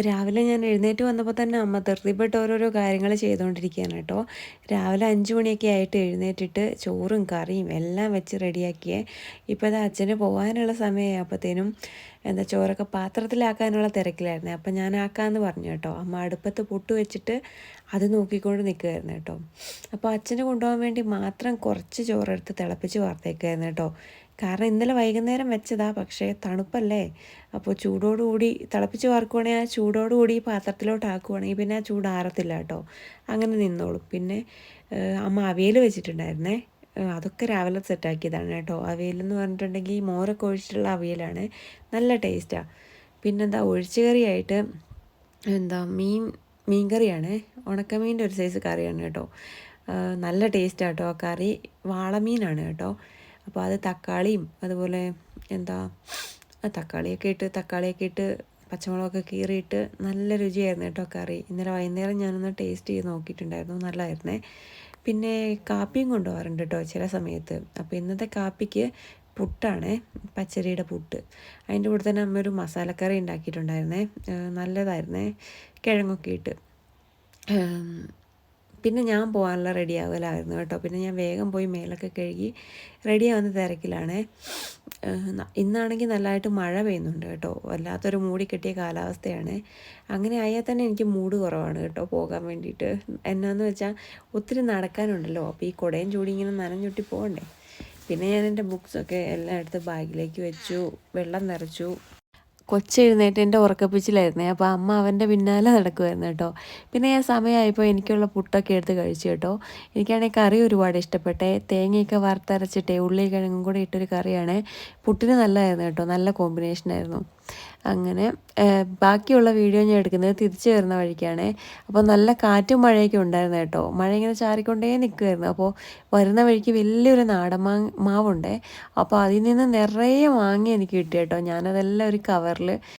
രാവിലെ ഞാൻ എഴുന്നേറ്റ് വന്നപ്പോൾ തന്നെ അമ്മ ധൃതിപ്പെട്ട് ഓരോരോ കാര്യങ്ങൾ ചെയ്തുകൊണ്ടിരിക്കുകയാണ് കേട്ടോ. രാവിലെ 5 മണിയൊക്കെ ആയിട്ട് എഴുന്നേറ്റിട്ട് ചോറും കറിയും എല്ലാം വെച്ച് റെഡിയാക്കിയേ. ഇപ്പോൾ ഇത് അച്ഛന് പോകാനുള്ള സമയമായപ്പോഴത്തേനും ചോറൊക്കെ പാത്രത്തിലാക്കാനുള്ള തിരക്കിലായിരുന്നേ. അപ്പം ഞാൻ ആക്കാമെന്ന് പറഞ്ഞു കേട്ടോ. അമ്മ അടുപ്പത്ത് പുട്ട് വെച്ചിട്ട് അത് നോക്കിക്കൊണ്ട് നിൽക്കുമായിരുന്നു കേട്ടോ. അപ്പോൾ അച്ഛന് കൊണ്ടുപോകാൻ വേണ്ടി മാത്രം കുറച്ച് ചോറെടുത്ത് തിളപ്പിച്ച് വാർത്തേക്കായിരുന്നു കേട്ടോ. കാരണം ഇന്നലെ വൈകുന്നേരം വെച്ചതാ, പക്ഷേ തണുപ്പല്ലേ, അപ്പോൾ ചൂടോടുകൂടി തിളപ്പിച്ച് വാർക്കുവാണെങ്കിൽ ആ ചൂടോടുകൂടി പാത്രത്തിലോട്ട് ആക്കുവാണെങ്കിൽ പിന്നെ ആ ചൂടാറത്തില്ല കേട്ടോ, അങ്ങനെ നിന്നോളും. പിന്നെ അമ്മ അവിയൽ വെച്ചിട്ടുണ്ടായിരുന്നേ. അതൊക്കെ രാവിലെ സെറ്റാക്കിയതാണ് കേട്ടോ. അവിയലെന്ന് പറഞ്ഞിട്ടുണ്ടെങ്കിൽ മോരൊക്കെ ഒഴിച്ചിട്ടുള്ള അവിയലാണ്, നല്ല ടേസ്റ്റാണ്. പിന്നെന്താ ഒഴിച്ചുകറിയായിട്ട് മീൻ കറിയാണ്, ഉണക്കമീൻ്റെ ഒരു സൈസ് കറിയാണ് കേട്ടോ. നല്ല ടേസ്റ്റാണ് കേട്ടോ ആ കറി. വാളമീനാണ് കേട്ടോ. അപ്പോൾ അത് തക്കാളിയും അതുപോലെ എന്താ തക്കാളിയൊക്കെ ഇട്ട് പച്ചമുളകൊക്കെ കീറിയിട്ട് നല്ല രുചിയായിരുന്നു കേട്ടോ കറി. ഇന്നലെ വൈകുന്നേരം ഞാനൊന്ന് ടേസ്റ്റ് ചെയ്ത് നോക്കിയിട്ടുണ്ടായിരുന്നു, നല്ലതായിരുന്നേ. പിന്നെ കാപ്പിയും കൊണ്ടുപോകാറുണ്ട് കേട്ടോ ചില സമയത്ത്. അപ്പോൾ ഇന്നത്തെ കാപ്പിക്ക് പുട്ടാണ്, പച്ചരിയുടെ പുട്ട്. അതിൻ്റെ കൂടെ തന്നെ അമ്മ ഒരു മസാലക്കറി ഉണ്ടാക്കിയിട്ടുണ്ടായിരുന്നേ, നല്ലതായിരുന്നേ, കിഴങ്ങൊക്കെ ഇട്ട്. പിന്നെ ഞാൻ പോകാനുള്ള റെഡിയാവലായിരുന്നു കേട്ടോ. പിന്നെ ഞാൻ വേഗം പോയി മേലൊക്കെ കഴുകി റെഡിയാവുന്ന തിരക്കിലാണ്. ഇന്നാണെങ്കിൽ നല്ലതായിട്ട് മഴ പെയ്യുന്നുണ്ട് കേട്ടോ. വല്ലാത്തൊരു മൂടി കെട്ടിയ കാലാവസ്ഥയാണ്. അങ്ങനെ ആയാൽ തന്നെ എനിക്ക് മൂഡ് കുറവാണ് കേട്ടോ പോകാൻ വേണ്ടിയിട്ട്. എന്നാന്ന് വെച്ചാൽ ഒത്തിരി നടക്കാനുണ്ടല്ലോ, അപ്പോൾ ഈ കുടയും ചൂടി ഇങ്ങനെ നനഞ്ഞൊട്ടി പോകണ്ടേ. പിന്നെ ഞാൻ എൻ്റെ ബുക്സൊക്കെ എല്ലാം എടുത്ത് ബാഗിലേക്ക് വെച്ചു, വെള്ളം നിറച്ചു. കൊച്ചെഴുന്നേറ്റ് എൻ്റെ ഉറക്കപ്പിച്ചിലായിരുന്നേ. അപ്പോൾ അമ്മ അവൻ്റെ പിന്നാലെ നടക്കുമായിരുന്നു കേട്ടോ. പിന്നെ ഞാൻ സമയമായപ്പോൾ എനിക്കുള്ള പുട്ടൊക്കെ എടുത്ത് കഴിച്ചു കേട്ടോ. എനിക്കാണെങ്കിൽ കറി ഒരുപാട് ഇഷ്ടപ്പെട്ടെ. തേങ്ങയൊക്കെ വറുത്തരച്ചിട്ടേ ഉള്ളി കിഴങ്ങും കൂടെ ഇട്ടൊരു കറിയാണ്. പുട്ടിന് നല്ലതായിരുന്നു കേട്ടോ, നല്ല കോമ്പിനേഷനായിരുന്നു. അങ്ങനെ ബാക്കിയുള്ള വീഡിയോ ഞാൻ എടുക്കുന്നത് തിരിച്ചു വരുന്ന വഴിക്കാണ്. അപ്പോൾ നല്ല കാറ്റും മഴയൊക്കെ ഉണ്ടായിരുന്നു കേട്ടോ. മഴ ഇങ്ങനെ ചാറിക്കൊണ്ടേ നിൽക്കുമായിരുന്നു. അപ്പോൾ വരുന്ന വഴിക്ക് വലിയൊരു നാടൻ മാവുണ്ടേ. അപ്പോൾ അതിൽ നിന്ന് നിറയെ മാങ്ങ എനിക്ക് കിട്ടി കേട്ടോ. ഞാനതെല്ലാം ഒരു കവറിൽ